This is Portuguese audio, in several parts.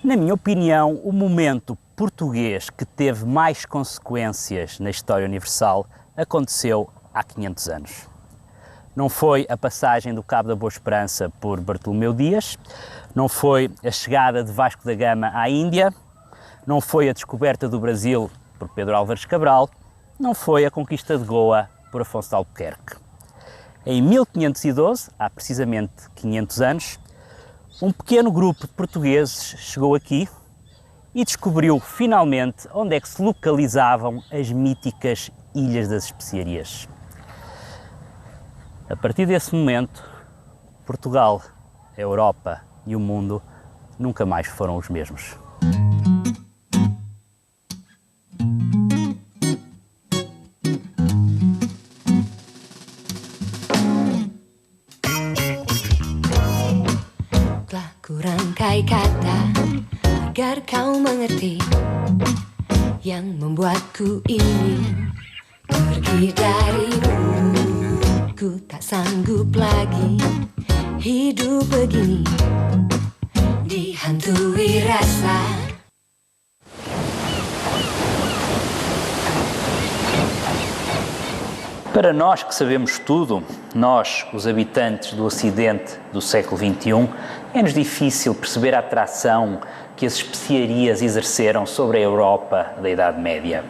Na minha opinião, o momento português que teve mais consequências na história universal aconteceu há 500 anos. Não foi a passagem do Cabo da Boa Esperança por Bartolomeu Dias, não foi a chegada de Vasco da Gama à Índia, não foi a descoberta do Brasil por Pedro Álvares Cabral, não foi a conquista de Goa por Afonso de Albuquerque. Em 1512, há precisamente 500 anos, um pequeno grupo de portugueses chegou aqui e descobriu finalmente onde é que se localizavam as míticas Ilhas das Especiarias. A partir desse momento, Portugal, a Europa e o mundo nunca mais foram os mesmos. Telah kurangkai kata agar kau mengerti yang membuatku ingin pergi darimu. Ku tak sanggup lagi hidup begini dihantui rasa. Para nós que sabemos tudo, nós, os habitantes do Ocidente do século XXI, é-nos difícil perceber a atração que as especiarias exerceram sobre a Europa da Idade Média.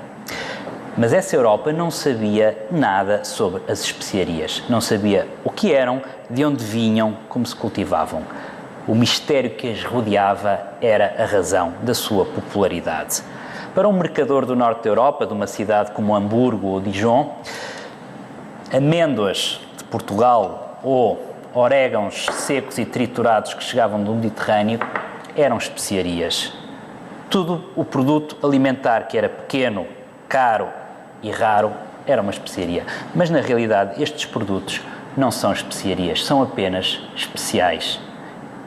Mas essa Europa não sabia nada sobre as especiarias, não sabia o que eram, de onde vinham, como se cultivavam. O mistério que as rodeava era a razão da sua popularidade. Para um mercador do norte da Europa, de uma cidade como Hamburgo ou Dijon, amêndoas de Portugal ou orégãos secos e triturados que chegavam do Mediterrâneo eram especiarias. Tudo o produto alimentar que era pequeno, caro e raro era uma especiaria. Mas na realidade estes produtos não são especiarias, são apenas especiais.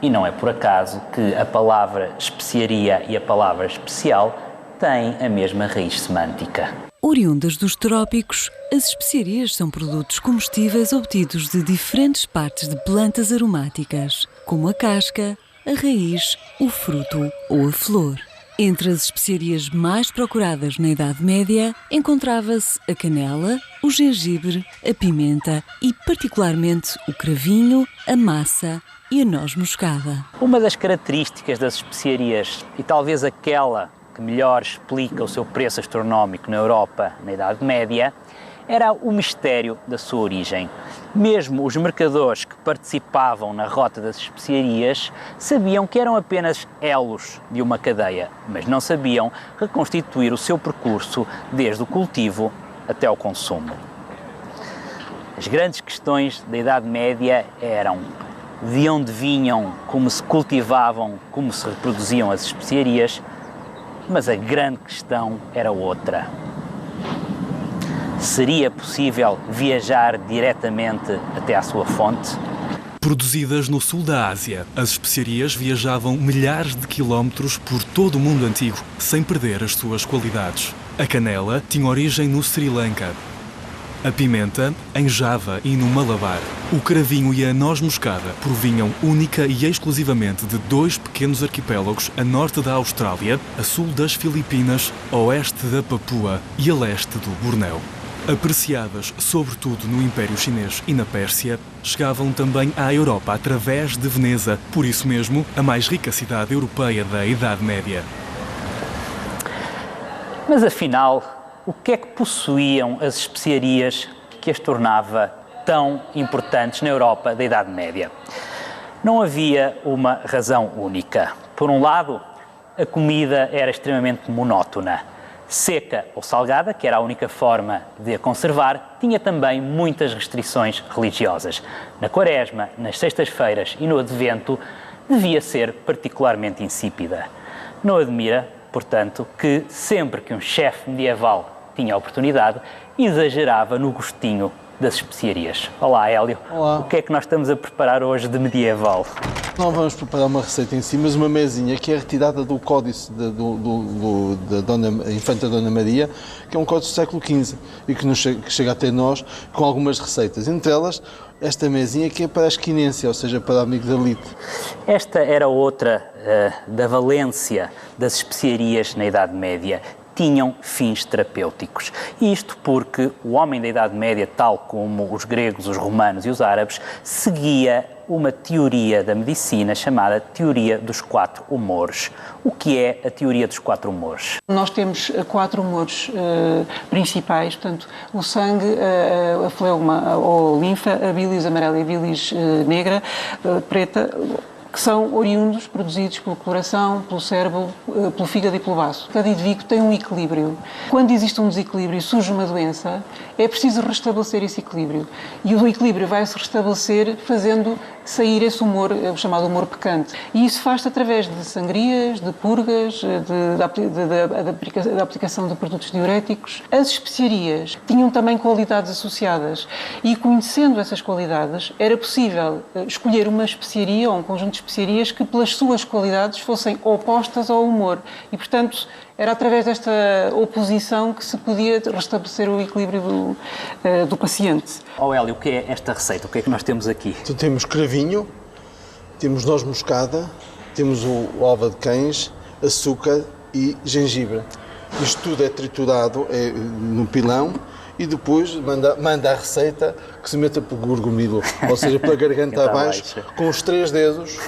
E não é por acaso que a palavra especiaria e a palavra especial têm a mesma raiz semântica. Oriundas dos trópicos, as especiarias são produtos comestíveis obtidos de diferentes partes de plantas aromáticas, como a casca, a raiz, o fruto ou a flor. Entre as especiarias mais procuradas na Idade Média, encontrava-se a canela, o gengibre, a pimenta e, particularmente, o cravinho, a massa e a noz moscada. Uma das características das especiarias, e talvez aquela que melhor explica o seu preço astronómico na Europa na Idade Média, era o mistério da sua origem. Mesmo os mercadores que participavam na rota das especiarias sabiam que eram apenas elos de uma cadeia, mas não sabiam reconstituir o seu percurso desde o cultivo até ao consumo. As grandes questões da Idade Média eram de onde vinham, como se cultivavam, como se reproduziam as especiarias, mas a grande questão era outra. Seria possível viajar diretamente até à sua fonte? Produzidas no sul da Ásia, as especiarias viajavam milhares de quilómetros por todo o mundo antigo, sem perder as suas qualidades. A canela tinha origem no Sri Lanka, a pimenta em Java e no Malabar. O cravinho e a noz moscada provinham única e exclusivamente de dois pequenos arquipélagos a norte da Austrália, a sul das Filipinas, a oeste da Papua e a leste do Bornéu. Apreciadas sobretudo no Império Chinês e na Pérsia, chegavam também à Europa através de Veneza, por isso mesmo a mais rica cidade europeia da Idade Média. Mas afinal, o que é que possuíam as especiarias que as tornava tão importantes na Europa da Idade Média? Não havia uma razão única. Por um lado, a comida era extremamente monótona. Seca ou salgada, que era a única forma de a conservar, tinha também muitas restrições religiosas. Na Quaresma, nas sextas-feiras e no Advento, devia ser particularmente insípida. Não admira, portanto, que sempre que um chefe medieval tinha a oportunidade, exagerava no gostinho das especiarias. Olá, Hélio. Olá. O que é que nós estamos a preparar hoje de medieval? Não vamos preparar uma receita em si, mas uma mesinha que é retirada do códice da Infanta Dona Maria, que é um códice do século XV e que chega até nós com algumas receitas. Entre elas, esta mesinha que é para a esquinência, ou seja, para a amigdalite. Esta era outra da valência das especiarias na Idade Média. Tinham fins terapêuticos. Isto porque o homem da Idade Média, tal como os gregos, os romanos e os árabes, seguia uma teoria da medicina chamada Teoria dos Quatro Humores. O que é a Teoria dos Quatro Humores? Nós temos 4 humores principais, portanto, o sangue, a fleuma ou linfa, a bilis amarela e a bilis negra, preta, que são oriundos, produzidos pelo coração, pelo cérebro, pelo fígado e pelo baço. Cada indivíduo tem um equilíbrio. Quando existe um desequilíbrio e surge uma doença, é preciso restabelecer esse equilíbrio. E o equilíbrio vai se restabelecer fazendo sair esse humor, o chamado humor pecante. E isso faz-se através de sangrias, de purgas, da aplicação de produtos diuréticos. As especiarias tinham também qualidades associadas e, conhecendo essas qualidades, era possível escolher uma especiaria ou um conjunto de especiarias que, pelas suas qualidades, fossem opostas ao humor. E, portanto, era através desta oposição que se podia restabelecer o equilíbrio do paciente. Hélio, o que é esta receita? O que é que nós temos aqui? Então, temos cravinho, temos noz moscada, temos o alva de cães, açúcar e gengibre. Isto tudo é triturado no pilão e depois manda a receita que se meta pelo gorgomilo, ou seja, pela garganta abaixo, com os 3 dedos.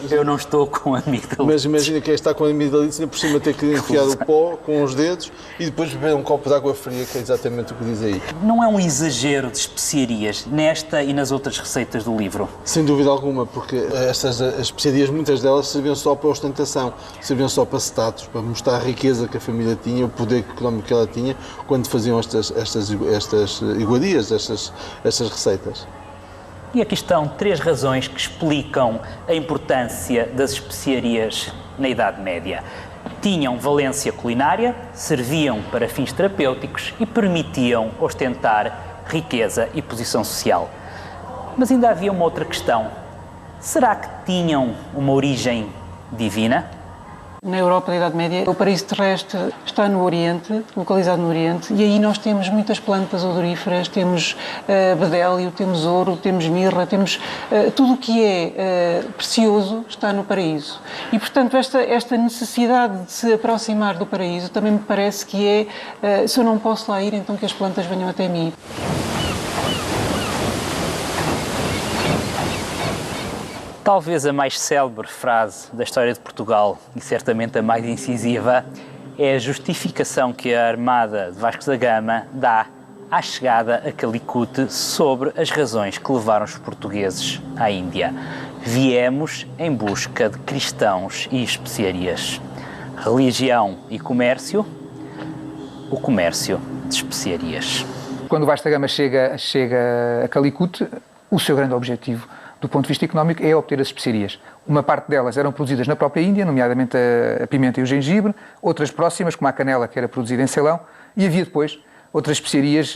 Eu não estou com amigdalite. Mas imagina que está com amigdalite e por cima ter que enfiar o pó com os dedos e depois beber um copo de água fria, que é exatamente o que diz aí. Não é um exagero de especiarias nesta e nas outras receitas do livro? Sem dúvida alguma, porque as especiarias, muitas delas, serviam só para ostentação, serviam só para status, para mostrar a riqueza que a família tinha, o poder económico que ela tinha, quando faziam estas iguarias, estas receitas. E aqui estão 3 razões que explicam a importância das especiarias na Idade Média. Tinham valência culinária, serviam para fins terapêuticos e permitiam ostentar riqueza e posição social. Mas ainda havia uma outra questão. Será que tinham uma origem divina? Na Europa da Idade Média, o paraíso terrestre está no Oriente, localizado no Oriente, e aí nós temos muitas plantas odoríferas, temos bedélio, temos ouro, temos mirra, temos tudo o que é precioso está no paraíso. E, portanto, esta necessidade de se aproximar do paraíso também me parece que se eu não posso lá ir, então que as plantas venham até mim. Talvez a mais célebre frase da história de Portugal, e certamente a mais incisiva, é a justificação que a Armada de Vasco da Gama dá à chegada a Calicut sobre as razões que levaram os portugueses à Índia. Viemos em busca de cristãos e especiarias. Religião e comércio, o comércio de especiarias. Quando o Vasco da Gama chega a Calicut, o seu grande objetivo, do ponto de vista económico, é obter as especiarias. Uma parte delas eram produzidas na própria Índia, nomeadamente a pimenta e o gengibre, outras próximas, como a canela, que era produzida em Ceilão, e havia depois outras especiarias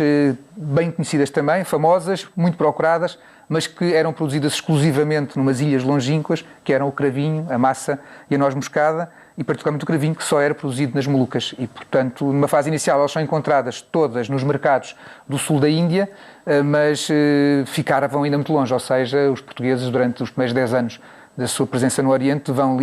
bem conhecidas também, famosas, muito procuradas, mas que eram produzidas exclusivamente numas ilhas longínquas, que eram o cravinho, a massa e a noz moscada, e particularmente o cravinho, que só era produzido nas Molucas. E, portanto, numa fase inicial, elas são encontradas todas nos mercados do sul da Índia, mas ficaram ainda muito longe, ou seja, os portugueses, durante os primeiros 10 anos da sua presença no Oriente, vão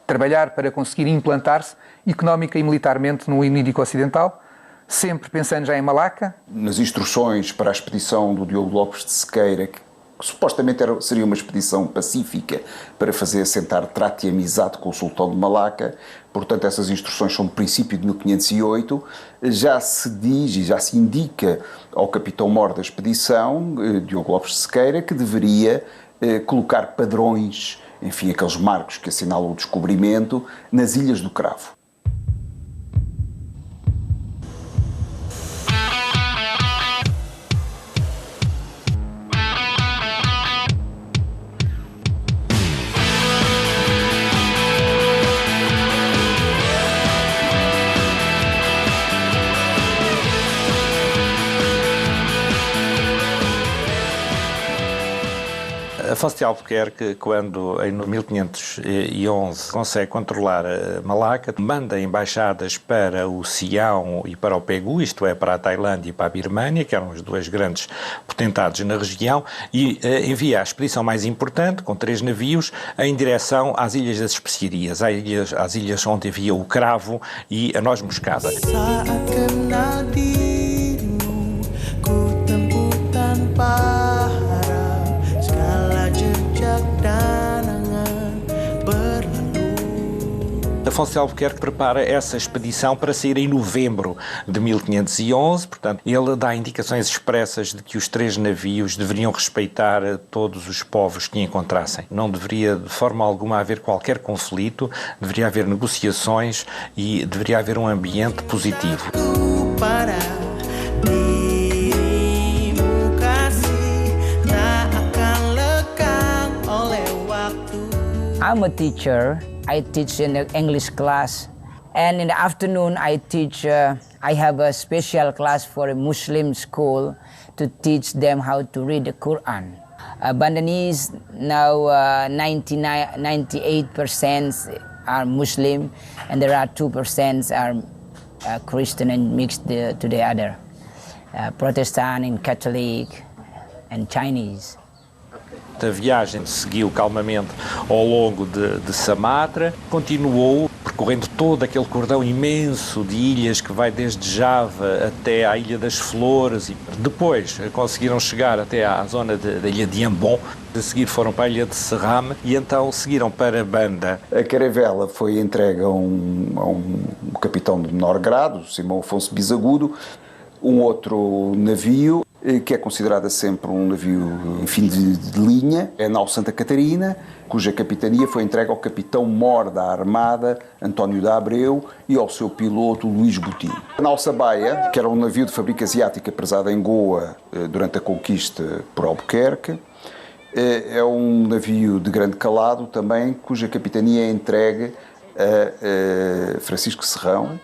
trabalhar para conseguir implantar-se económica e militarmente no Índico Ocidental, sempre pensando já em Malaca. Nas instruções para a expedição do Diogo Lopes de Sequeira, que supostamente seria uma expedição pacífica para fazer assentar trato e amizade com o sultão de Malaca, portanto essas instruções são do princípio de 1508, já se diz e já se indica ao capitão-mor da expedição, Diogo Lopes de Sequeira, que deveria colocar padrões, enfim, aqueles marcos que assinalam o descobrimento, nas Ilhas do Cravo. Afonso de Albuquerque, quando em 1511 consegue controlar Malaca, manda embaixadas para o Sião e para o Pegu, isto é, para a Tailândia e para a Birmânia, que eram os dois grandes potentados na região, e envia a expedição mais importante, com 3 navios, em direção às Ilhas das Especiarias, às ilhas onde havia o cravo e a noz moscada. Afonso de Albuquerque prepara essa expedição para sair em novembro de 1511, portanto, ele dá indicações expressas de que os 3 navios deveriam respeitar todos os povos que encontrassem. Não deveria de forma alguma haver qualquer conflito, deveria haver negociações e deveria haver um ambiente positivo. I'm a teacher. I teach in the English class, and in the afternoon I teach. I have a special class for a Muslim school to teach them how to read the Quran. Bandanese now 98% are Muslim, and there are 2% are Christian and mixed to the other, Protestant and Catholic and Chinese. A viagem seguiu calmamente ao longo de Sumatra, continuou percorrendo todo aquele cordão imenso de ilhas que vai desde Java até à Ilha das Flores e depois conseguiram chegar até à zona da Ilha de Ambon. A seguir foram para a Ilha de Serrame e então seguiram para Banda. A caravela foi entregue a um capitão de menor grado, Simão Afonso Bisagudo, um outro navio que é considerada sempre um navio, enfim, de linha, é a nau Santa Catarina, cuja capitania foi entregue ao capitão-mor da Armada, António da Abreu, e ao seu piloto, Luís Botim. A nau Sabaia, que era um navio de fábrica asiática presado em Goa durante a conquista por Albuquerque, é um navio de grande calado também, cuja capitania é entregue a Francisco Serrão,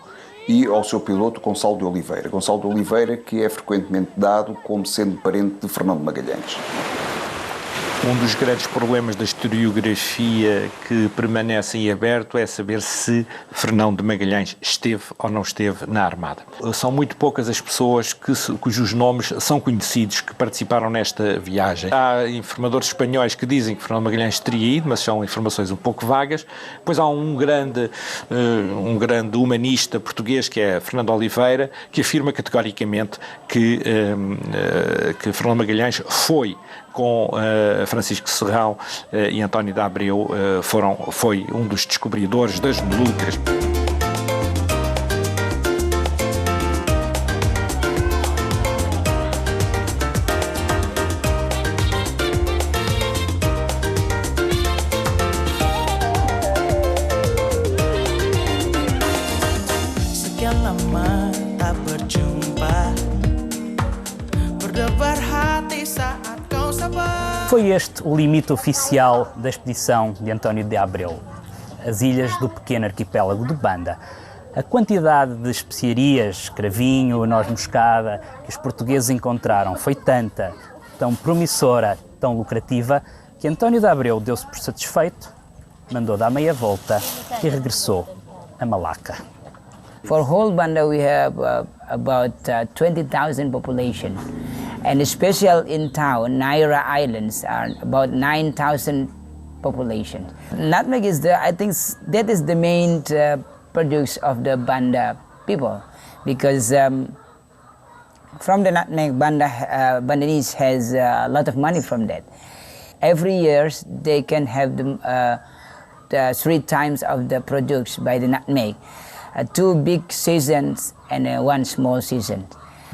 e ao seu piloto Gonçalo de Oliveira. Gonçalo de Oliveira, que é frequentemente dado como sendo parente de Fernando Magalhães. Um dos grandes problemas da historiografia que permanece em aberto é saber se Fernão de Magalhães esteve ou não esteve na Armada. São muito poucas as pessoas cujos nomes são conhecidos, que participaram nesta viagem. Há informadores espanhóis que dizem que Fernão de Magalhães teria ido, mas são informações um pouco vagas. Depois há um grande humanista português, que é Fernando Oliveira, que afirma categoricamente que Fernão de Magalhães foi com Francisco Serrão e António da Abreu, foi um dos descobridores das Molucas. Sekian lama tak berjumpa, berdebar hati saat. Foi este o limite oficial da expedição de António de Abreu, as ilhas do pequeno arquipélago de Banda. A quantidade de especiarias, cravinho, noz moscada, que os portugueses encontraram foi tanta, tão promissora, tão lucrativa, que António de Abreu deu-se por satisfeito, mandou dar meia volta e regressou a Malaca. For whole Banda we have about 20,000 population. And especially in town, Naira Islands are about 9,000 population. Nutmeg is I think that is the main produce of the Banda people, because from the nutmeg, Bandanese has a lot of money from that. Every year they can have the 3 times of the produce by the nutmeg, 2 big seasons and 1 small season.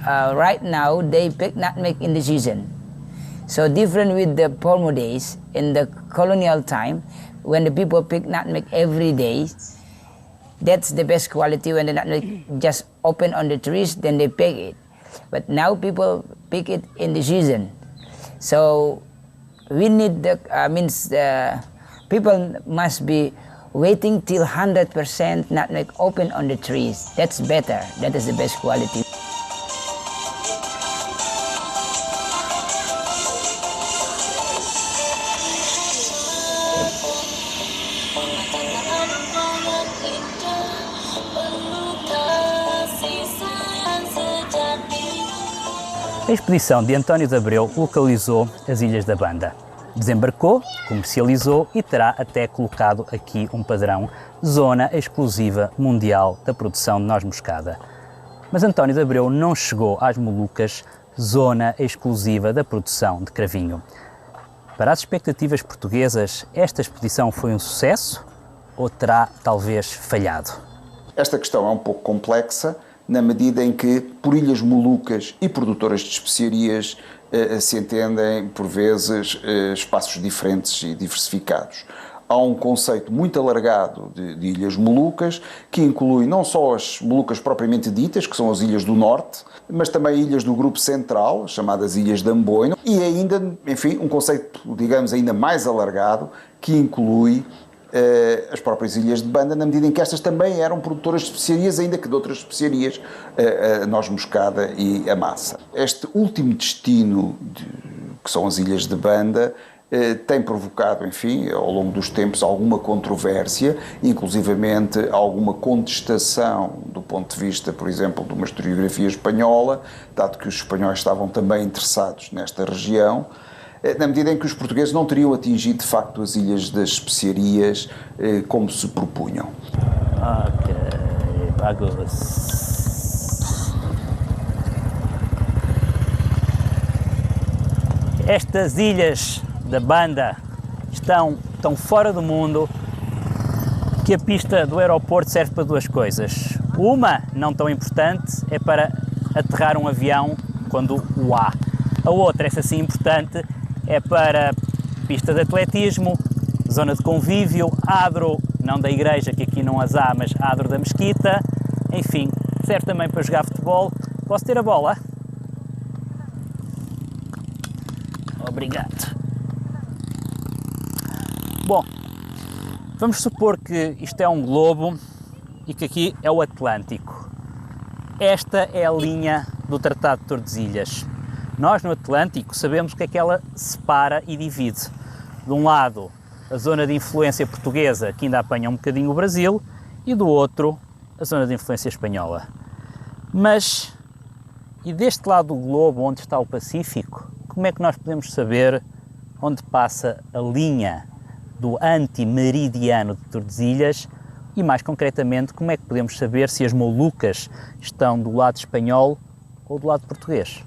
Right now, they pick nutmeg in the season. So different with the former days, in the colonial time, when the people pick nutmeg every day, that's the best quality. When the nutmeg just open on the trees, then they pick it. But now people pick it in the season. So we need people must be waiting till 100% nutmeg open on the trees. That's better. That is the best quality. A expedição de António de Abreu localizou as Ilhas da Banda. Desembarcou, comercializou e terá até colocado aqui um padrão, zona exclusiva mundial da produção de noz moscada. Mas António de Abreu não chegou às Molucas, zona exclusiva da produção de cravinho. Para as expectativas portuguesas, esta expedição foi um sucesso ou terá talvez falhado? Esta questão é um pouco complexa, na medida em que, por ilhas Molucas e produtoras de especiarias, se entendem, por vezes, espaços diferentes e diversificados. Há um conceito muito alargado de ilhas Molucas, que inclui não só as Molucas propriamente ditas, que são as ilhas do norte, mas também ilhas do grupo central, chamadas Ilhas de Amboina, e ainda, enfim, um conceito, digamos, ainda mais alargado, que inclui as próprias Ilhas de Banda, na medida em que estas também eram produtoras de especiarias, ainda que de outras especiarias, a noz moscada e a massa. Este último destino, que são as Ilhas de Banda, tem provocado, enfim, ao longo dos tempos, alguma controvérsia, inclusivamente alguma contestação do ponto de vista, por exemplo, de uma historiografia espanhola, dado que os espanhóis estavam também interessados nesta região, na medida em que os portugueses não teriam atingido, de facto, as Ilhas das Especiarias como se propunham. Ok, pagou-se. Estas Ilhas da Banda estão tão fora do mundo que a pista do aeroporto serve para duas coisas. Uma, não tão importante, é para aterrar um avião quando o há. A outra, essa sim importante, é para pista de atletismo, zona de convívio, adro, não da igreja, que aqui não as há, mas adro da mesquita, enfim, serve também para jogar futebol. Posso ter a bola? Obrigado. Bom, vamos supor que isto é um globo e que aqui é o Atlântico. Esta é a linha do Tratado de Tordesilhas. Nós, no Atlântico, sabemos o que é que ela separa e divide. De um lado, a zona de influência portuguesa, que ainda apanha um bocadinho o Brasil, e do outro, a zona de influência espanhola. Mas, e deste lado do globo, onde está o Pacífico, como é que nós podemos saber onde passa a linha do antimeridiano de Tordesilhas e, mais concretamente, como é que podemos saber se as Molucas estão do lado espanhol ou do lado português?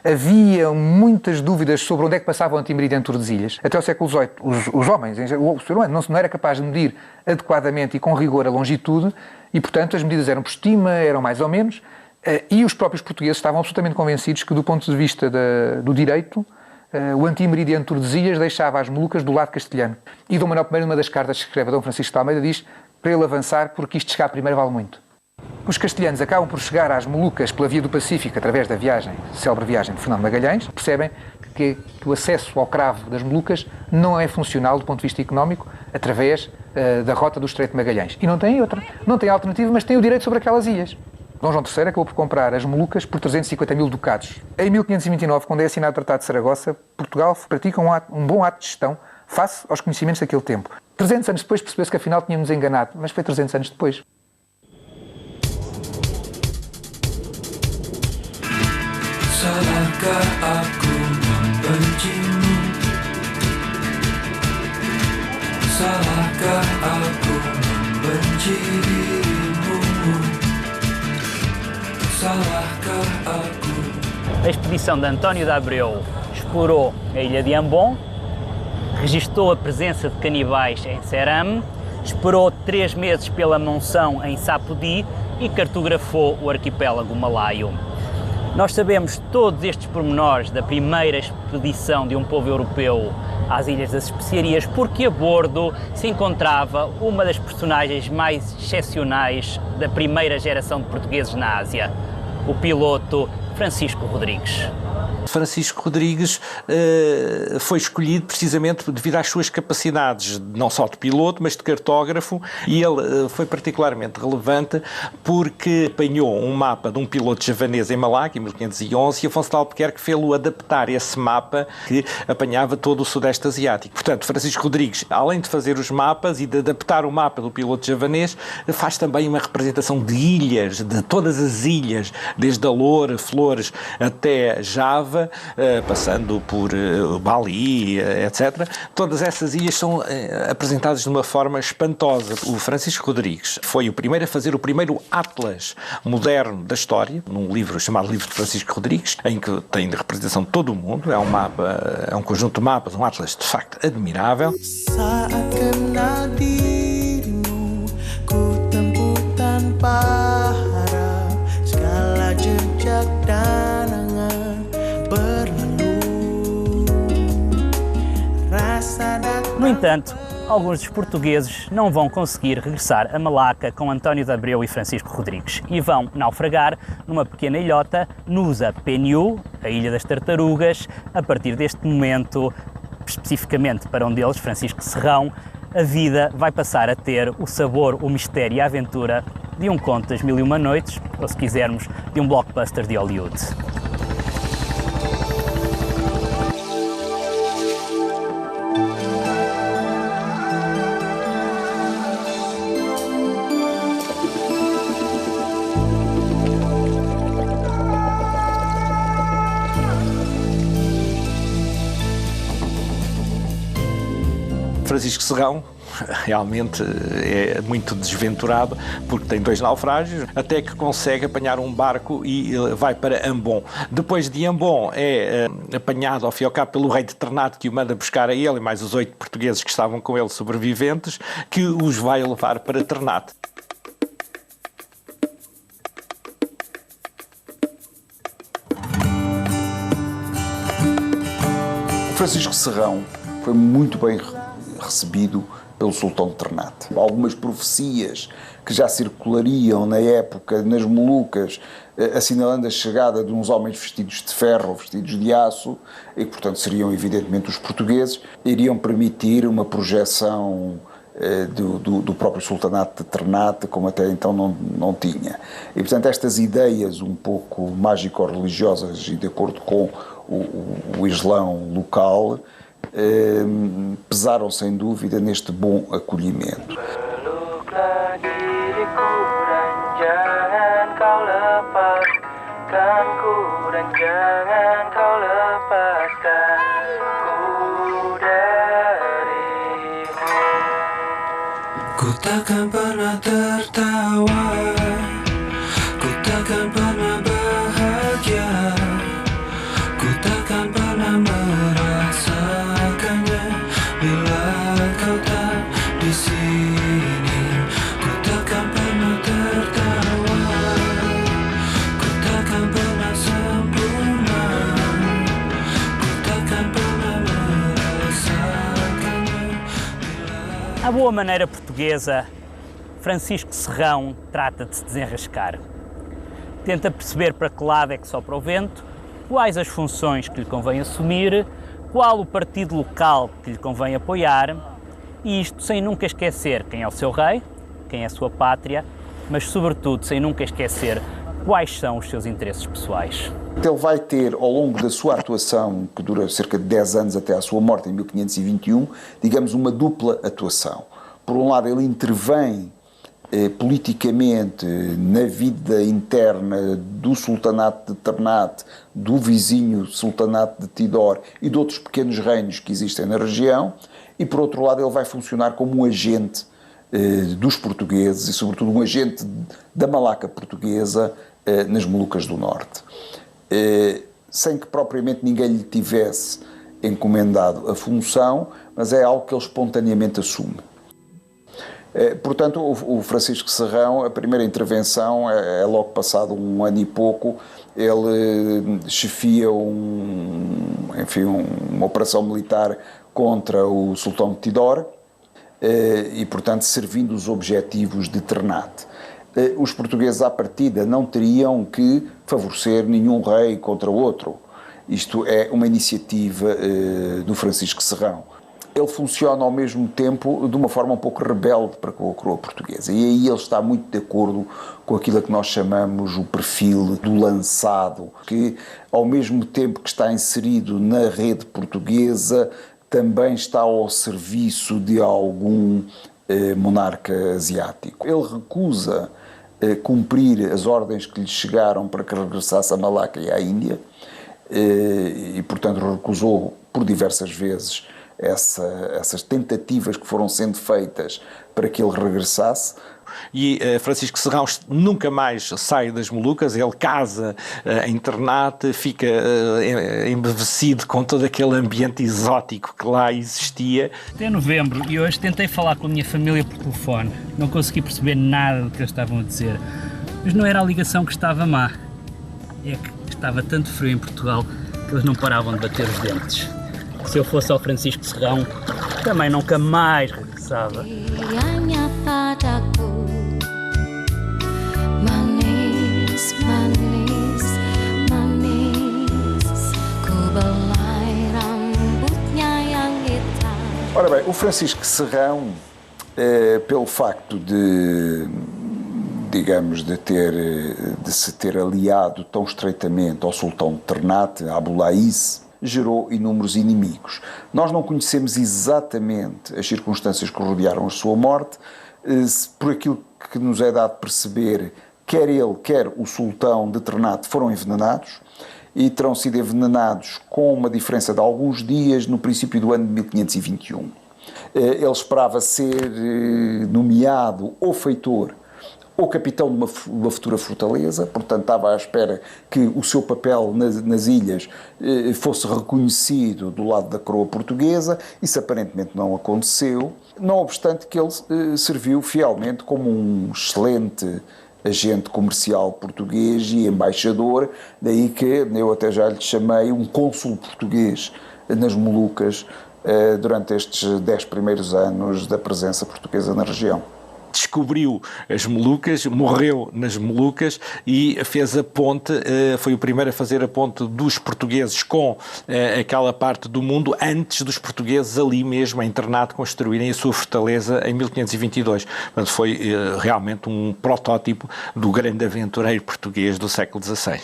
Havia muitas dúvidas sobre onde é que passava o antimeridiano de Tordesilhas. Até o século XVIII, os homens, o ser humano, não era capaz de medir adequadamente e com rigor a longitude e, portanto, as medidas eram por estima, eram mais ou menos, e os próprios portugueses estavam absolutamente convencidos que, do ponto de vista do direito, o antimeridiano de Tordesilhas deixava as Molucas do lado castelhano. E Dom Manuel I, numa das cartas que escreve a Dom Francisco de Almeida, diz para ele avançar porque isto chegar primeiro vale muito. Os castelhanos acabam por chegar às Molucas pela via do Pacífico através da célebre viagem de Fernando Magalhães, percebem que o acesso ao cravo das Molucas não é funcional do ponto de vista económico através da rota do Estreito de Magalhães. E não tem outra, não tem alternativa, mas tem o direito sobre aquelas ilhas. Dom João III acabou por comprar as Molucas por 350 mil ducados. Em 1529, quando é assinado o Tratado de Saragossa, Portugal pratica um bom ato de gestão face aos conhecimentos daquele tempo. 300 anos depois percebeu-se que afinal tínhamos enganado, mas foi 300 anos depois. Salahkah aku membencimu? Salahkah aku membenci dirimu? Salahkah aku? A expedição de António de Abreu explorou a ilha de Ambon, registou a presença de canibais em Ceram, esperou 3 meses pela monção em Sapodi e cartografou o arquipélago malaio. Nós sabemos todos estes pormenores da primeira expedição de um povo europeu às Ilhas das Especiarias porque a bordo se encontrava uma das personagens mais excepcionais da primeira geração de portugueses na Ásia, o piloto Francisco Rodrigues. Francisco Rodrigues foi escolhido precisamente devido às suas capacidades, não só de piloto, mas de cartógrafo, e ele foi particularmente relevante porque apanhou um mapa de um piloto javanês em Malaca, em 1511, e Afonso de Albuquerque fê-lo adaptar esse mapa que apanhava todo o Sudeste Asiático. Portanto, Francisco Rodrigues, além de fazer os mapas e de adaptar o mapa do piloto javanês, faz também uma representação de ilhas, de todas as ilhas, desde Alor, Flores até Java, passando por Bali, etc. Todas essas ilhas são apresentadas de uma forma espantosa. O Francisco Rodrigues foi o primeiro a fazer o primeiro atlas moderno da história, num livro chamado Livro de Francisco Rodrigues, em que tem de representação de todo o mundo. É um mapa, é um conjunto de mapas, um atlas de facto admirável. No entanto, alguns dos portugueses não vão conseguir regressar a Malaca com António de Abreu e Francisco Rodrigues e vão naufragar numa pequena ilhota, Nusa Penhu, a Ilha das Tartarugas. A partir deste momento, especificamente para um deles, Francisco Serrão, a vida vai passar a ter o sabor, o mistério e a aventura de um conto das Mil e Uma Noites, ou se quisermos, de um blockbuster de Hollywood. Francisco Serrão realmente é muito desventurado porque tem 2 naufrágios, até que consegue apanhar um barco e vai para Ambon. Depois de Ambon é apanhado ao fim e ao cabo pelo rei de Ternate, que o manda buscar a ele e mais os 8 portugueses que estavam com ele sobreviventes, que os vai levar para Ternate. Francisco Serrão foi muito bem recebido pelo sultão de Ternate. Algumas profecias que já circulariam na época nas Molucas, assinalando a chegada de uns homens vestidos de ferro, vestidos de aço, e portanto seriam evidentemente os portugueses, iriam permitir uma projeção do próprio sultanato de Ternate, como até então não tinha. E portanto estas ideias um pouco mágico-religiosas e de acordo com o Islão local, pesaram sem dúvida neste bom acolhimento. Ku takkan pernah tertawa, ku takkan pernah bahagia, ku takkan pernah merasakannya bila kau tak di sini. Ku takkan pernah tertawa, ku takkan pernah sempurna, ku takkan pernah merasakannya. À boa maneira portuguesa, Francisco Serrão trata de se desenrascar. Tenta perceber para que lado é que sopra o vento, quais as funções que lhe convém assumir, qual o partido local que lhe convém apoiar, e isto sem nunca esquecer quem é o seu rei, quem é a sua pátria, mas sobretudo sem nunca esquecer quais são os seus interesses pessoais. Ele vai ter, ao longo da sua atuação, que dura cerca de 10 anos até à sua morte em 1521, digamos uma dupla atuação. Por um lado, ele intervém politicamente na vida interna do sultanato de Ternate, do vizinho sultanato de Tidor e de outros pequenos reinos que existem na região, e por outro lado ele vai funcionar como um agente dos portugueses e sobretudo um agente da Malaca portuguesa nas Molucas do Norte, sem que propriamente ninguém lhe tivesse encomendado a função, mas é algo que ele espontaneamente assume. Portanto, o Francisco Serrão, a primeira intervenção é logo passado um ano e pouco, ele chefia uma operação militar contra o sultão de Tidor e, portanto, servindo os objetivos de Ternate. Os portugueses, à partida, não teriam que favorecer nenhum rei contra outro. Isto é uma iniciativa do Francisco Serrão. Ele funciona ao mesmo tempo de uma forma um pouco rebelde para com a coroa portuguesa. E aí ele está muito de acordo com aquilo que nós chamamos o perfil do lançado, que ao mesmo tempo que está inserido na rede portuguesa, também está ao serviço de algum monarca asiático. Ele recusa cumprir as ordens que lhe chegaram para que regressasse a Malaca e à Índia, e portanto recusou por diversas vezes essas tentativas que foram sendo feitas para que ele regressasse. E Francisco Serrão nunca mais sai das Molucas, ele casa em Ternate, fica embevecido com todo aquele ambiente exótico que lá existia. Até novembro, e hoje tentei falar com a minha família por telefone. Não consegui perceber nada do que eles estavam a dizer. Mas não era a ligação que estava má. É que estava tanto frio em Portugal que eles não paravam de bater os dentes. Se eu fosse ao Francisco Serrão, também nunca mais regressava. Manis, manis, manis, ku belai rambutnya yang hitam. Ora bem, o Francisco Serrão, pelo facto de se ter aliado tão estreitamente ao sultão de Ternate, Abu Laís, gerou inúmeros inimigos. Nós não conhecemos exatamente as circunstâncias que rodearam a sua morte, por aquilo que nos é dado perceber, quer ele, quer o sultão de Ternate foram envenenados, e terão sido envenenados com uma diferença de alguns dias no princípio do ano de 1521. Ele esperava ser nomeado ou feitor ou capitão de uma futura fortaleza, portanto estava à espera que o seu papel nas ilhas fosse reconhecido do lado da coroa portuguesa. Isso aparentemente não aconteceu, não obstante que ele serviu fielmente como um excelente agente comercial português e embaixador, daí que eu até já lhe chamei um cônsul português nas Molucas durante estes 10 primeiros anos da presença portuguesa na região. Descobriu as Molucas, morreu nas Molucas e fez a ponte, foi o primeiro a fazer a ponte dos portugueses com aquela parte do mundo antes dos portugueses ali mesmo em Ternate construírem a sua fortaleza em 1522. Portanto, foi realmente um protótipo do grande aventureiro português do século XVI.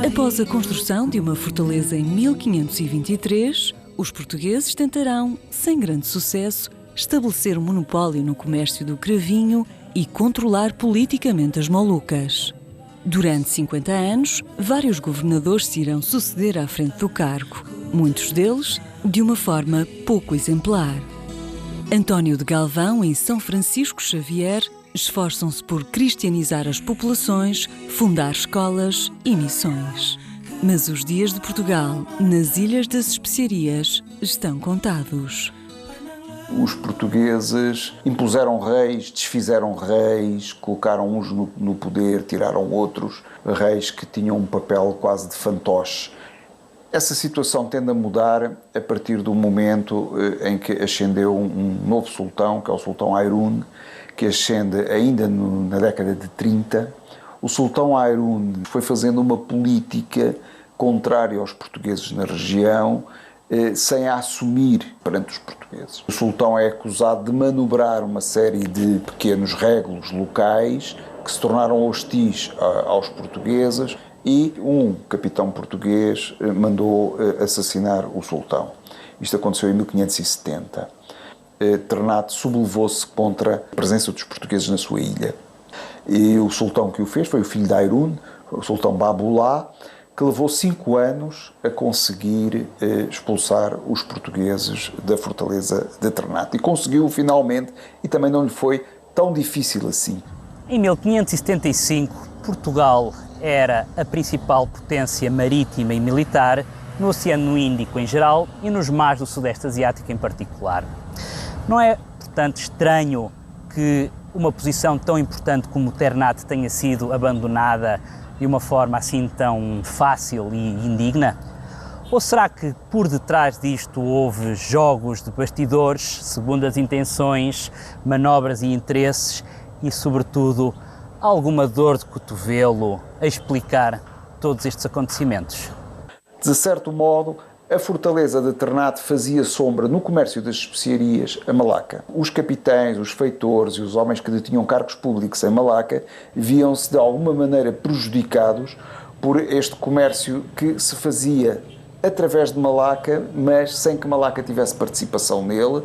Após a construção de uma fortaleza em 1523, os portugueses tentarão, sem grande sucesso, estabelecer um monopólio no comércio do cravinho e controlar politicamente as Molucas. Durante 50 anos, vários governadores se irão suceder à frente do cargo, muitos deles de uma forma pouco exemplar. António de Galvão e São Francisco Xavier esforçam-se por cristianizar as populações, fundar escolas e missões. Mas os dias de Portugal, nas Ilhas das Especiarias, estão contados. Os portugueses impuseram reis, desfizeram reis, colocaram uns no poder, tiraram outros, reis que tinham um papel quase de fantoche. Essa situação tende a mudar a partir do momento em que ascendeu um novo sultão, que é o sultão Hairun, que ascende ainda na década de 30. O sultão Hairun foi fazendo uma política contrária aos portugueses na região, sem a assumir perante os portugueses. O sultão é acusado de manobrar uma série de pequenos régulos locais que se tornaram hostis aos portugueses, e um capitão português mandou assassinar o sultão. Isto aconteceu em 1570. Ternate sublevou-se contra a presença dos portugueses na sua ilha. E o sultão que o fez foi o filho de Hairun, o sultão Babulá, que levou 5 anos a conseguir expulsar os portugueses da fortaleza de Ternate. E conseguiu finalmente, e também não lhe foi tão difícil assim. Em 1575, Portugal era a principal potência marítima e militar no Oceano Índico em geral e nos mares do Sudeste Asiático em particular. Não é, portanto, estranho que uma posição tão importante como Ternate tenha sido abandonada de uma forma assim tão fácil e indigna? Ou será que por detrás disto houve jogos de bastidores, segundo as intenções, manobras e interesses e, sobretudo, alguma dor de cotovelo a explicar todos estes acontecimentos? De certo modo, a fortaleza de Ternate fazia sombra no comércio das especiarias a Malaca. Os capitães, os feitores e os homens que detinham cargos públicos em Malaca viam-se de alguma maneira prejudicados por este comércio que se fazia através de Malaca, mas sem que Malaca tivesse participação nele.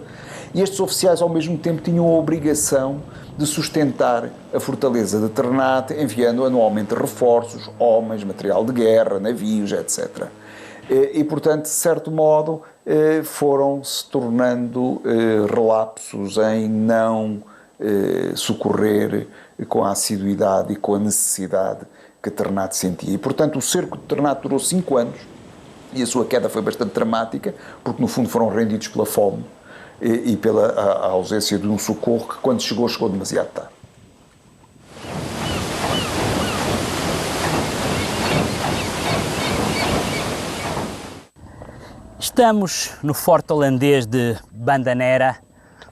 E estes oficiais, ao mesmo tempo, tinham a obrigação de sustentar a fortaleza de Ternate, enviando anualmente reforços, homens, material de guerra, navios, etc. E, portanto, de certo modo, foram se tornando relapsos em não socorrer com a assiduidade e com a necessidade que Ternate sentia. E, portanto, o cerco de Ternate durou 5 anos e a sua queda foi bastante dramática, porque, no fundo, foram rendidos pela fome e pela a ausência de um socorro que, quando chegou demasiado tarde. Estamos no Forte Holandês de Bandanera,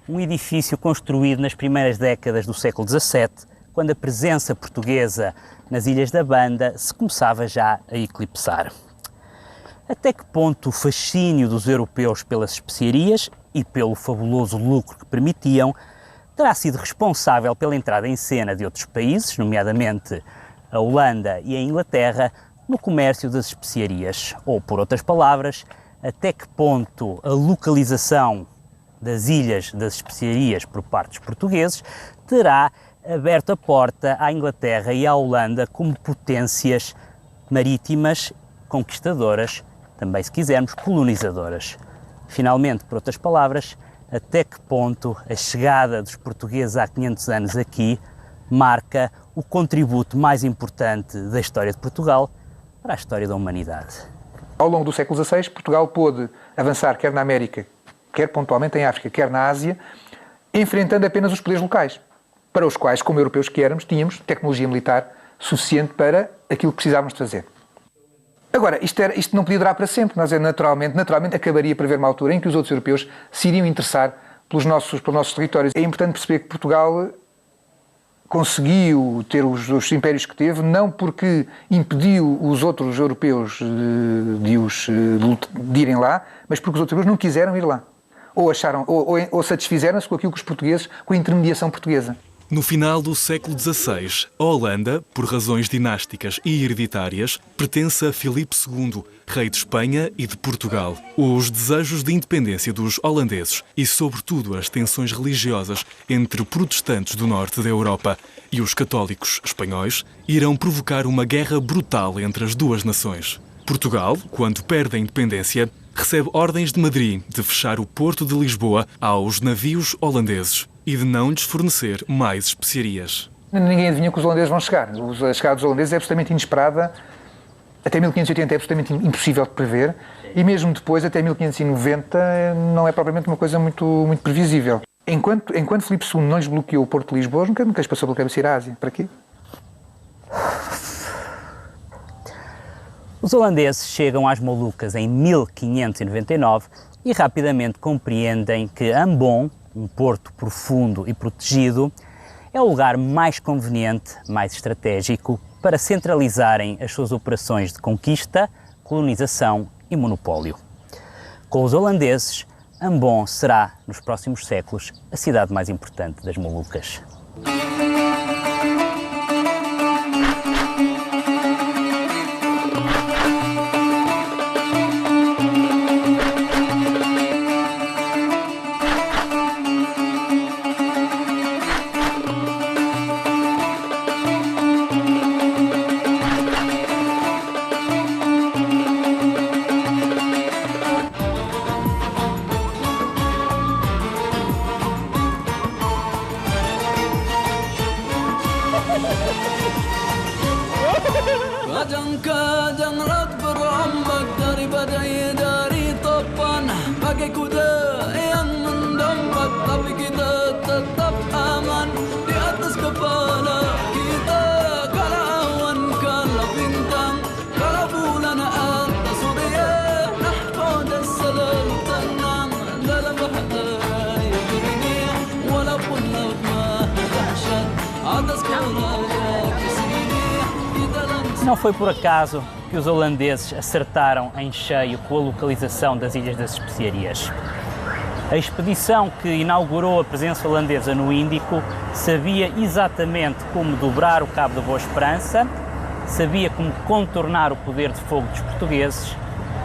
um edifício construído nas primeiras décadas do século XVII, quando a presença portuguesa nas Ilhas da Banda se começava já a eclipsar. Até que ponto o fascínio dos europeus pelas especiarias e pelo fabuloso lucro que permitiam terá sido responsável pela entrada em cena de outros países, nomeadamente a Holanda e a Inglaterra, no comércio das especiarias? Ou, por outras palavras, até que ponto a localização das Ilhas das Especiarias por parte dos portugueses terá aberto a porta à Inglaterra e à Holanda como potências marítimas, conquistadoras, também, se quisermos, colonizadoras. Finalmente, por outras palavras, até que ponto a chegada dos portugueses há 500 anos aqui marca o contributo mais importante da história de Portugal para a história da humanidade. Ao longo do século XVI, Portugal pôde avançar quer na América, quer pontualmente em África, quer na Ásia, enfrentando apenas os poderes locais, para os quais, como europeus que éramos, tínhamos tecnologia militar suficiente para aquilo que precisávamos de fazer. Agora, isto não podia durar para sempre, mas naturalmente acabaria por haver uma altura em que os outros europeus se iriam interessar pelos nossos territórios. É importante perceber que Portugal conseguiu ter os impérios que teve, não porque impediu os outros europeus de irem lá, mas porque os outros europeus não quiseram ir lá. Ou satisfizeram-se com aquilo que os portugueses, com a intermediação portuguesa. No final do século XVI, a Holanda, por razões dinásticas e hereditárias, pertence a Filipe II, rei de Espanha e de Portugal. Os desejos de independência dos holandeses e, sobretudo, as tensões religiosas entre protestantes do norte da Europa e os católicos espanhóis irão provocar uma guerra brutal entre as duas nações. Portugal, quando perde a independência, recebe ordens de Madrid de fechar o porto de Lisboa aos navios holandeses e de não lhes fornecer mais especiarias. Ninguém adivinha que os holandeses vão chegar. A chegada dos holandeses é absolutamente inesperada. Até 1580 é absolutamente impossível de prever. E mesmo depois, até 1590, não é propriamente uma coisa muito previsível. Enquanto Filipe II não lhes bloqueou o porto de Lisboa, nunca lhes passou pela cabeça ir à Ásia. Para quê? Os holandeses chegam às Molucas em 1599 e rapidamente compreendem que Ambon, um porto profundo e protegido, é o lugar mais conveniente, mais estratégico para centralizarem as suas operações de conquista, colonização e monopólio. Com os holandeses, Ambon será, nos próximos séculos, a cidade mais importante das Molucas. Kadang-kadang laut berombak dari badai dari topan, bagai kuda yang mendombat, tapi kita tetap aman di atas kepala kita. Kalau awan, kalau bintang, kalau bulan atau surya, nahkoda selalu tenang dalam bahaya ini. Walaupun laut maha dahsyat atas kepala kesini. Não foi por acaso que os holandeses acertaram em cheio com a localização das Ilhas das Especiarias. A expedição que inaugurou a presença holandesa no Índico sabia exatamente como dobrar o Cabo da Boa Esperança, sabia como contornar o poder de fogo dos portugueses,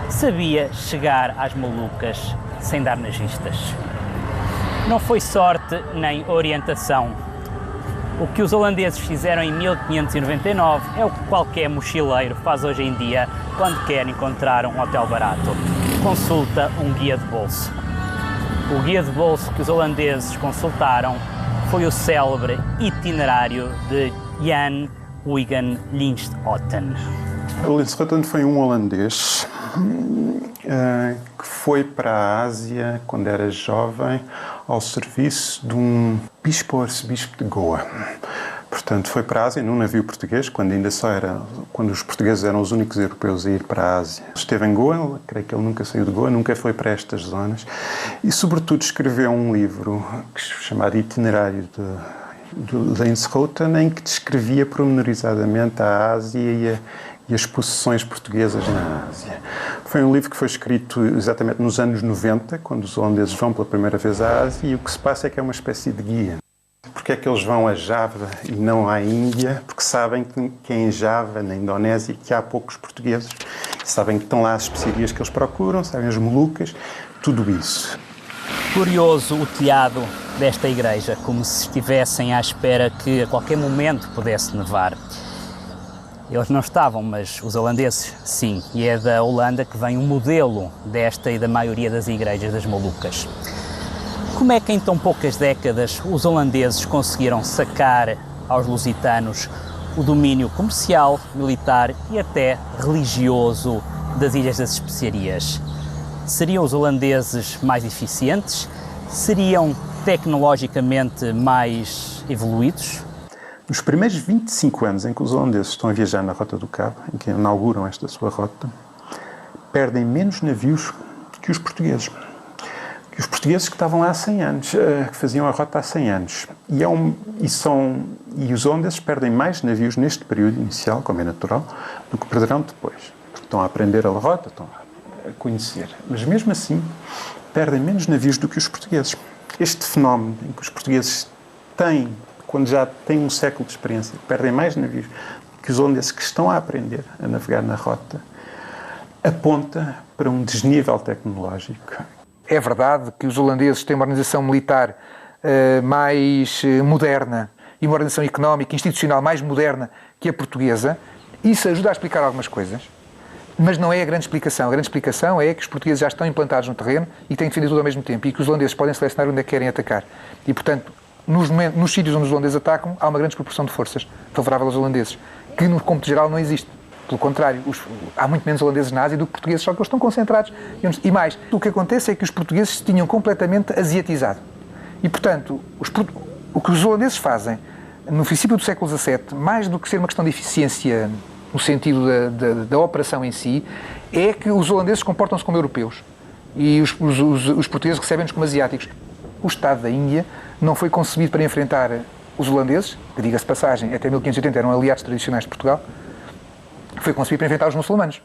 sabia chegar às Molucas sem dar nas vistas. Não foi sorte nem orientação. O que os holandeses fizeram em 1599 é o que qualquer mochileiro faz hoje em dia quando quer encontrar um hotel barato. Consulta um guia de bolso. O guia de bolso que os holandeses consultaram foi o célebre itinerário de Jan Huygens Linschoten. O Linschoten foi um holandês que foi para a Ásia quando era jovem ao serviço de um bispo ou arcebispo de Goa. Portanto, foi para a Ásia num navio português, quando os portugueses eram os únicos europeus a ir para a Ásia. Esteve em Goa, creio que ele nunca saiu de Goa, nunca foi para estas zonas e, sobretudo, escreveu um livro chamado Itinerário de Linschoten, em que descrevia pormenorizadamente a Ásia e as possessões portuguesas na Ásia. Foi um livro que foi escrito exatamente nos anos 90, quando os holandeses vão pela primeira vez à Ásia, e o que se passa é que é uma espécie de guia. Porque é que eles vão a Java e não à Índia? Porque sabem que em Java, na Indonésia, que há poucos portugueses. Sabem que estão lá as especiarias que eles procuram, sabem as Molucas, tudo isso. Curioso o telhado desta igreja, como se estivessem à espera que a qualquer momento pudesse nevar. Eles não estavam, mas os holandeses sim, e é da Holanda que vem o modelo desta e da maioria das igrejas das Molucas. Como é que em tão poucas décadas os holandeses conseguiram sacar aos lusitanos o domínio comercial, militar e até religioso das Ilhas das Especiarias? Seriam os holandeses mais eficientes? Seriam tecnologicamente mais evoluídos? Nos primeiros 25 anos em que os holandeses estão a viajar na Rota do Cabo, em que inauguram esta sua rota, perdem menos navios que os portugueses. Que os portugueses que estavam lá há 100 anos, que faziam a rota há 100 anos. E os holandeses perdem mais navios neste período inicial, como é natural, do que perderão depois. Porque estão a aprender a rota, estão a conhecer. Mas mesmo assim, perdem menos navios do que os portugueses. Este fenómeno em que os portugueses têm, quando já têm um século de experiência, perdem mais navios que os holandeses que estão a aprender a navegar na rota, aponta para um desnível tecnológico. É verdade que os holandeses têm uma organização militar mais moderna e uma organização económica e institucional mais moderna que a portuguesa. Isso ajuda a explicar algumas coisas, mas não é a grande explicação. A grande explicação é que os portugueses já estão implantados no terreno e têm defendido tudo ao mesmo tempo, e que os holandeses podem selecionar onde é que querem atacar. E, portanto, nos sítios onde os holandeses atacam, há uma grande proporção de forças favorável aos holandeses, que no cômputo geral não existe. Pelo contrário, há muito menos holandeses na Ásia do que portugueses, só que eles estão concentrados. E mais, o que acontece é que os portugueses se tinham completamente asiatizado. E, portanto, o que os holandeses fazem no princípio do século XVII, mais do que ser uma questão de eficiência no sentido da operação em si, é que os holandeses comportam-se como europeus e os portugueses recebem-nos como asiáticos. O Estado da Índia não foi concebido para enfrentar os holandeses, que, diga-se de passagem, até 1580 eram aliados tradicionais de Portugal, foi concebido para enfrentar os muçulmanos.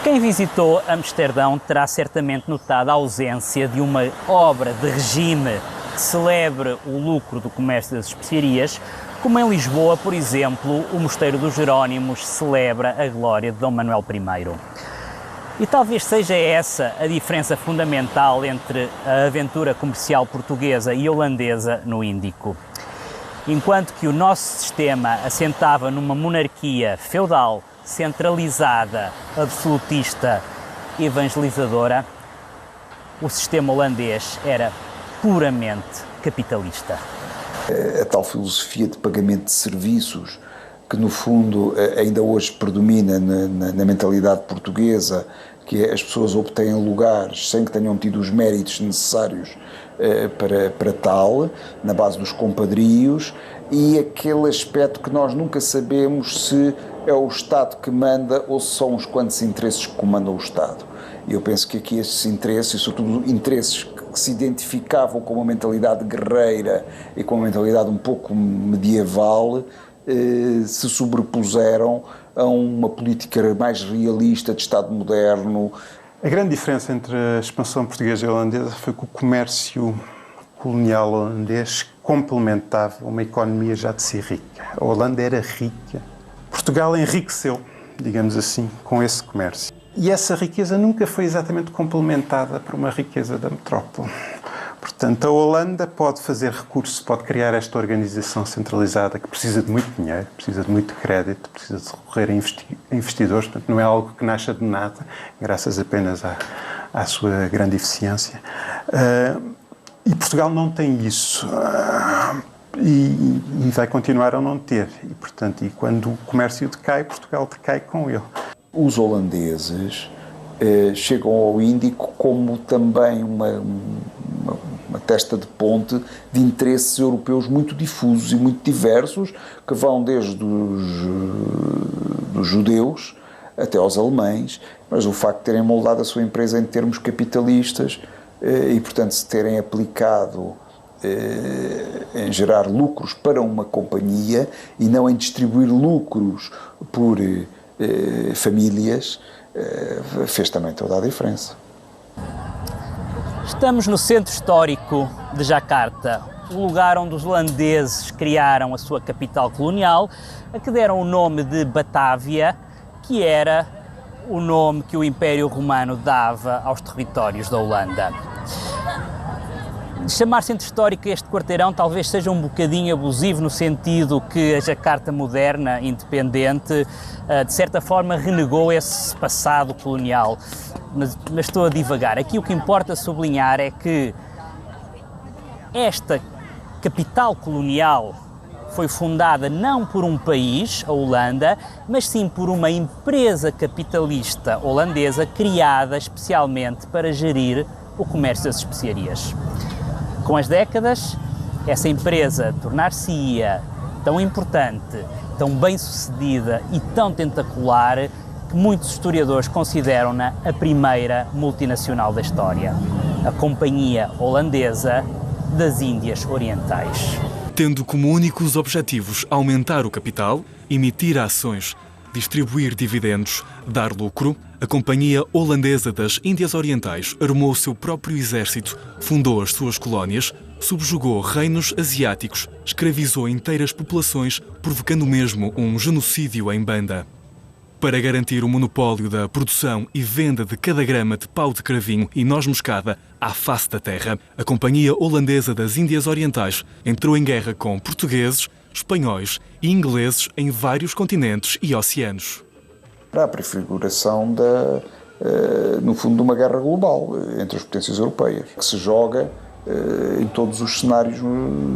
Quem visitou Amsterdão terá certamente notado a ausência de uma obra de regime que celebre o lucro do comércio das especiarias, como em Lisboa, por exemplo, o Mosteiro dos Jerónimos celebra a glória de Dom Manuel I. E talvez seja essa a diferença fundamental entre a aventura comercial portuguesa e holandesa no Índico. Enquanto que o nosso sistema assentava numa monarquia feudal, centralizada, absolutista, evangelizadora, o sistema holandês era puramente capitalista. A tal filosofia de pagamento de serviços que no fundo ainda hoje predomina na mentalidade portuguesa, que é as pessoas obtêm lugares sem que tenham tido os méritos necessários para tal, na base dos compadrios, e aquele aspecto que nós nunca sabemos se é o Estado que manda ou se são os quantos interesses que comandam o Estado. E eu penso que aqui esses interesses, e sobretudo interesses que se identificavam com uma mentalidade guerreira e com uma mentalidade um pouco medieval, se sobrepuseram a uma política mais realista de Estado moderno. A grande diferença entre a expansão portuguesa e holandesa foi que o comércio colonial holandês complementava uma economia já de si rica. A Holanda era rica. Portugal enriqueceu, digamos assim, com esse comércio. E essa riqueza nunca foi exatamente complementada por uma riqueza da metrópole. Portanto, a Holanda pode fazer recurso, pode criar esta organização centralizada que precisa de muito dinheiro, precisa de muito crédito, precisa de recorrer a investidores, portanto não é algo que nasça de nada, graças apenas à sua grande eficiência. E Portugal não tem isso. E vai continuar a não ter. E, portanto, quando o comércio decai, Portugal decai com ele. Os holandeses chegam ao Índico como também uma testa de ponte de interesses europeus muito difusos e muito diversos, que vão desde dos judeus até aos alemães, mas o facto de terem moldado a sua empresa em termos capitalistas e, portanto, se terem aplicado em gerar lucros para uma companhia e não em distribuir lucros por famílias, fez também toda a diferença. Estamos no centro histórico de Jakarta, o lugar onde os holandeses criaram a sua capital colonial, a que deram o nome de Batávia, que era o nome que o Império Romano dava aos territórios da Holanda. Chamar centro histórico este quarteirão talvez seja um bocadinho abusivo, no sentido que a Jakarta moderna, independente, de certa forma renegou esse passado colonial, mas estou a divagar. Aqui o que importa sublinhar é que esta capital colonial foi fundada não por um país, a Holanda, mas sim por uma empresa capitalista holandesa criada especialmente para gerir o comércio das especiarias. Com as décadas, essa empresa tornar-se-ia tão importante, tão bem-sucedida e tão tentacular que muitos historiadores consideram-na a primeira multinacional da história, a Companhia Holandesa das Índias Orientais. Tendo como únicos objetivos aumentar o capital, emitir ações, distribuir dividendos, dar lucro, a Companhia Holandesa das Índias Orientais armou o seu próprio exército, fundou as suas colónias, subjugou reinos asiáticos, escravizou inteiras populações, provocando mesmo um genocídio em banda. Para garantir o monopólio da produção e venda de cada grama de pau de cravinho e noz moscada à face da terra, a Companhia Holandesa das Índias Orientais entrou em guerra com portugueses, espanhóis e ingleses em vários continentes e oceanos. Para a prefiguração, no fundo, de uma guerra global entre as potências europeias, que se joga em todos os cenários,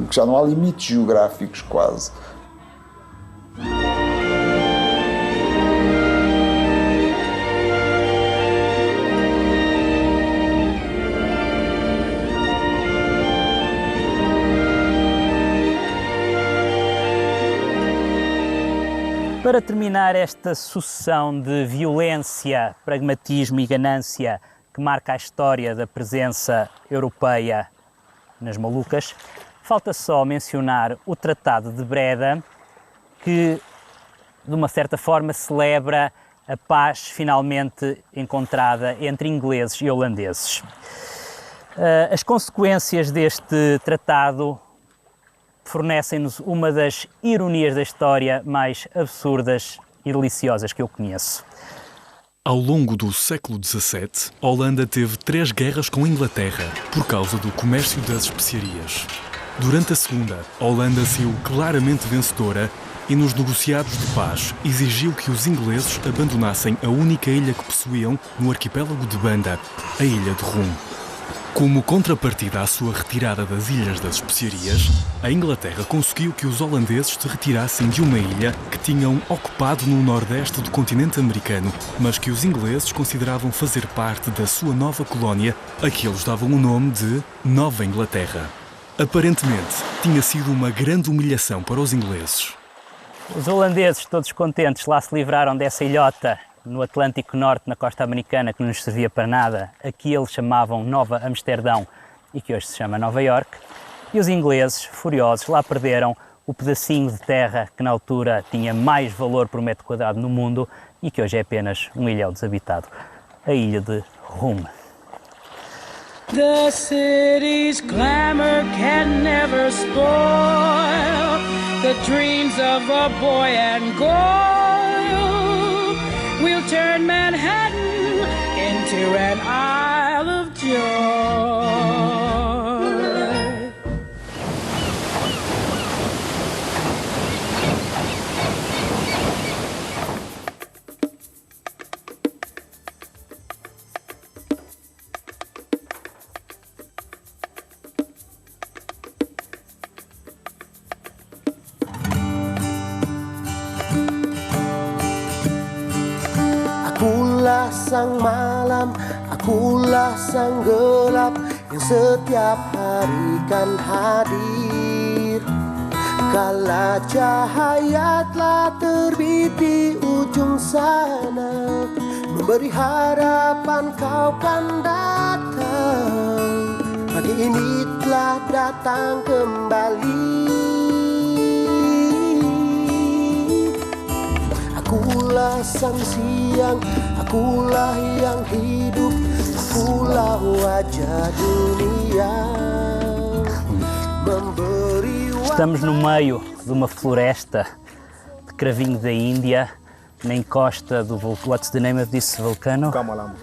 que já não há limites geográficos quase. Para terminar esta sucessão de violência, pragmatismo e ganância que marca a história da presença europeia nas Molucas, falta só mencionar o Tratado de Breda, que de uma certa forma celebra a paz finalmente encontrada entre ingleses e holandeses. As consequências deste tratado fornecem-nos uma das ironias da história mais absurdas e deliciosas que eu conheço. Ao longo do século XVII, a Holanda teve 3 guerras com a Inglaterra por causa do comércio das especiarias. Durante a segunda, a Holanda saiu claramente vencedora e nos negociados de paz exigiu que os ingleses abandonassem a única ilha que possuíam no arquipélago de Banda, a ilha de Rum. Como contrapartida à sua retirada das Ilhas das Especiarias, a Inglaterra conseguiu que os holandeses se retirassem de uma ilha que tinham ocupado no nordeste do continente americano, mas que os ingleses consideravam fazer parte da sua nova colónia, a que eles davam o nome de Nova Inglaterra. Aparentemente, tinha sido uma grande humilhação para os ingleses. Os holandeses, todos contentes, lá se livraram dessa ilhota no Atlântico Norte, na costa americana, que não nos servia para nada, aqui eles chamavam Nova Amsterdão e que hoje se chama Nova York, e os ingleses, furiosos, lá perderam o pedacinho de terra que na altura tinha mais valor por metro quadrado no mundo e que hoje é apenas um ilhéu desabitado, a ilha de Rum. The city's glamour can never spoil the dreams of a boy and girl. We'll turn Manhattan into an Isle of Joy. Akulah sang malam, akulah sang gelap yang setiap hari kan hadir. Kala cahaya telah terbit di ujung sana, memberi harapan kau kan datang. Pagi ini telah datang kembali. Akulah sang siang, akulah yang hidup, akulah wajah dunia. Estamos no meio de uma floresta de cravinho da Índia, na encosta do vulcão. What's the name of this volcano? Gamalama.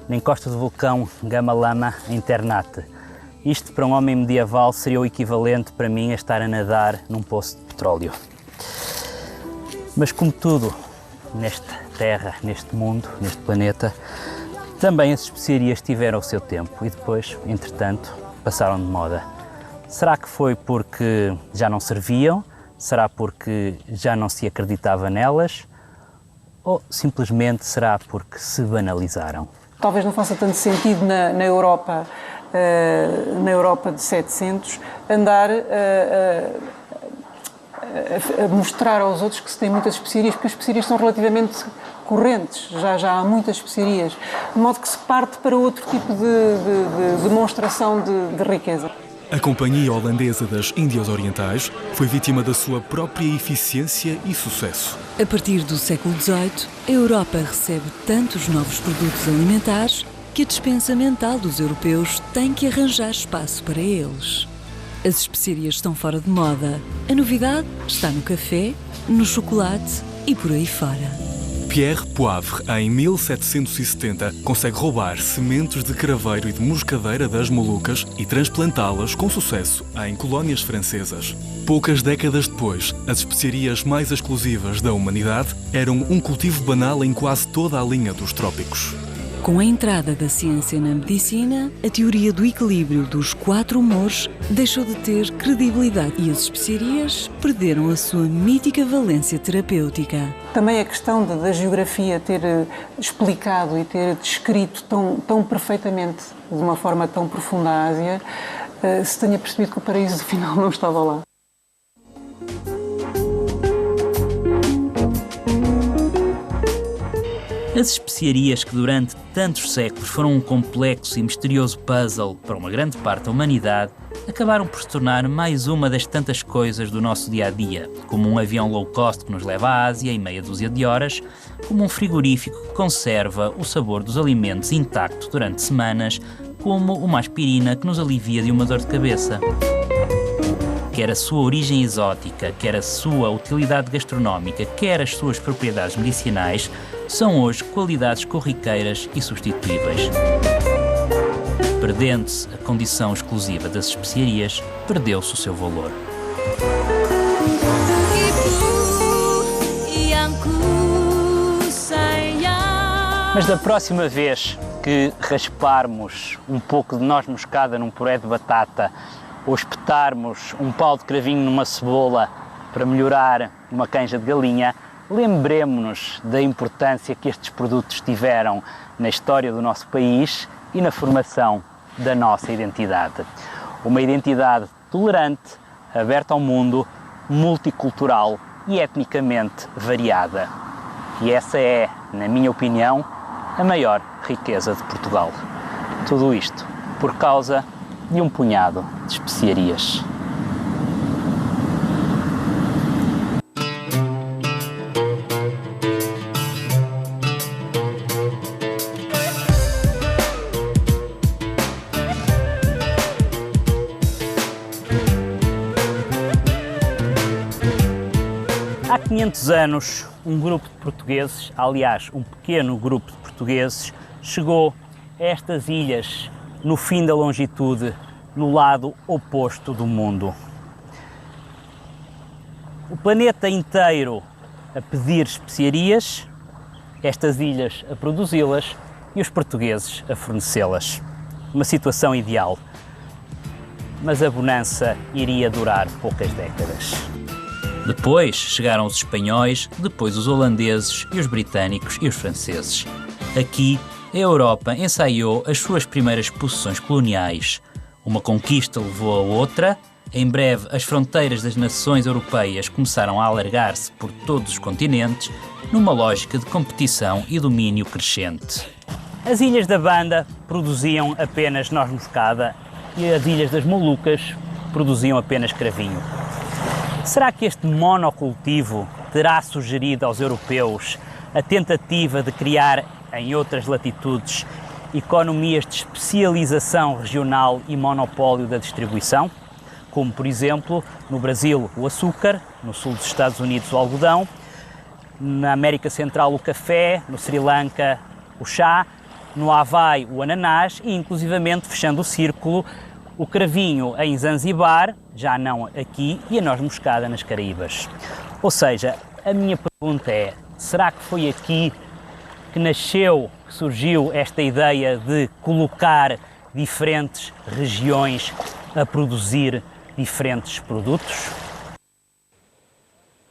Na encosta do vulcão Gamalama, em Ternate. Isto para um homem medieval seria o equivalente para mim a estar a nadar num poço de petróleo. Mas como tudo nesta Terra, neste mundo, neste planeta, também as especiarias tiveram o seu tempo e depois, entretanto, passaram de moda. Será que foi porque já não serviam? Será porque já não se acreditava nelas? Ou simplesmente será porque se banalizaram? Talvez não faça tanto sentido na Europa de 700 andar a mostrar aos outros que se tem muitas especiarias, porque as especiarias são relativamente correntes, já há muitas especiarias, de modo que se parte para outro tipo de demonstração de riqueza. A Companhia Holandesa das Índias Orientais foi vítima da sua própria eficiência e sucesso. A partir do século XVIII, a Europa recebe tantos novos produtos alimentares que a despensa mental dos europeus tem que arranjar espaço para eles. As especiarias estão fora de moda. A novidade está no café, no chocolate e por aí fora. Pierre Poivre, em 1770, consegue roubar sementes de craveiro e de moscadeira das Molucas e transplantá-las com sucesso em colónias francesas. Poucas décadas depois, as especiarias mais exclusivas da humanidade eram um cultivo banal em quase toda a linha dos trópicos. Com a entrada da ciência na medicina, a teoria do equilíbrio dos 4 humores deixou de ter credibilidade e as especiarias perderam a sua mítica valência terapêutica. Também a questão da geografia ter explicado e ter descrito tão perfeitamente, de uma forma tão profunda a Ásia, se tenha percebido que o paraíso afinal não estava lá. As especiarias que durante tantos séculos foram um complexo e misterioso puzzle para uma grande parte da humanidade, acabaram por se tornar mais uma das tantas coisas do nosso dia-a-dia, como um avião low cost que nos leva à Ásia em meia dúzia de horas, como um frigorífico que conserva o sabor dos alimentos intacto durante semanas, como uma aspirina que nos alivia de uma dor de cabeça. Quer a sua origem exótica, quer a sua utilidade gastronómica, quer as suas propriedades medicinais, são hoje qualidades corriqueiras e substituíveis. Perdendo-se a condição exclusiva das especiarias, perdeu-se o seu valor. Mas da próxima vez que rasparmos um pouco de noz moscada num puré de batata ou espetarmos um pau de cravinho numa cebola para melhorar uma canja de galinha, lembremo-nos da importância que estes produtos tiveram na história do nosso país e na formação da nossa identidade. Uma identidade tolerante, aberta ao mundo, multicultural e etnicamente variada. E essa é, na minha opinião, a maior riqueza de Portugal. Tudo isto por causa de um punhado de especiarias. Há 500 anos, um grupo de portugueses, aliás, um pequeno grupo de portugueses, chegou a estas ilhas no fim da longitude, no lado oposto do mundo. O planeta inteiro a pedir especiarias, estas ilhas a produzi-las e os portugueses a fornecê-las. Uma situação ideal, mas a bonança iria durar poucas décadas. Depois chegaram os espanhóis, depois os holandeses e os britânicos e os franceses. Aqui, a Europa ensaiou as suas primeiras possessões coloniais. Uma conquista levou a outra. Em breve, as fronteiras das nações europeias começaram a alargar-se por todos os continentes, numa lógica de competição e domínio crescente. As ilhas da Banda produziam apenas noz moscada e as ilhas das Molucas produziam apenas cravinho. Será que este monocultivo terá sugerido aos europeus a tentativa de criar, em outras latitudes, economias de especialização regional e monopólio da distribuição? Como, por exemplo, no Brasil o açúcar, no sul dos Estados Unidos o algodão, na América Central o café, no Sri Lanka o chá, no Havaí o ananás e, inclusivamente, fechando o círculo, o cravinho em Zanzibar, já não aqui, e a noz moscada nas Caraíbas. Ou seja, a minha pergunta é, será que foi aqui que nasceu, que surgiu esta ideia de colocar diferentes regiões a produzir diferentes produtos?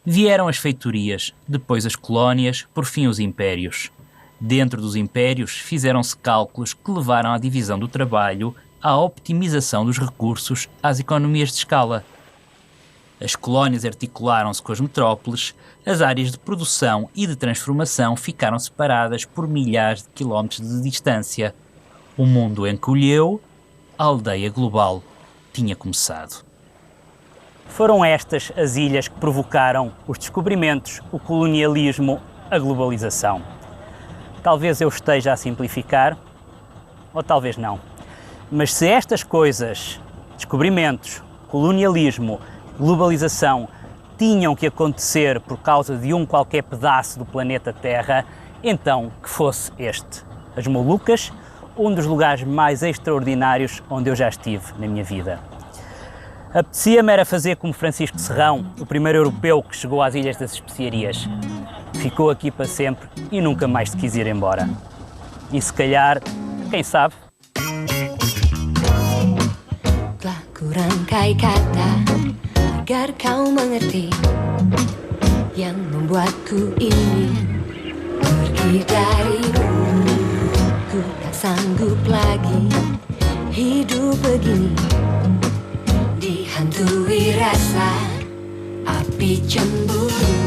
Vieram as feitorias, depois as colónias, por fim os impérios. Dentro dos impérios fizeram-se cálculos que levaram à divisão do trabalho, à optimização dos recursos, às economias de escala. As colónias articularam-se com as metrópoles, as áreas de produção e de transformação ficaram separadas por milhares de quilómetros de distância. O mundo encolheu, a aldeia global tinha começado. Foram estas as ilhas que provocaram os descobrimentos, o colonialismo, a globalização. Talvez eu esteja a simplificar, ou talvez não. Mas se estas coisas, descobrimentos, colonialismo, globalização, tinham que acontecer por causa de um qualquer pedaço do planeta Terra, então que fosse este, as Molucas, um dos lugares mais extraordinários onde eu já estive na minha vida. Apetecia-me era fazer como Francisco Serrão, o primeiro europeu que chegou às Ilhas das Especiarias. Ficou aqui para sempre e nunca mais se quis ir embora. E se calhar, quem sabe? Telah kurangkai kata agar kau mengerti yang membuatku ingin pergi darimu. Ku tak sanggup lagi hidup begini, dihantui rasa api cemburu.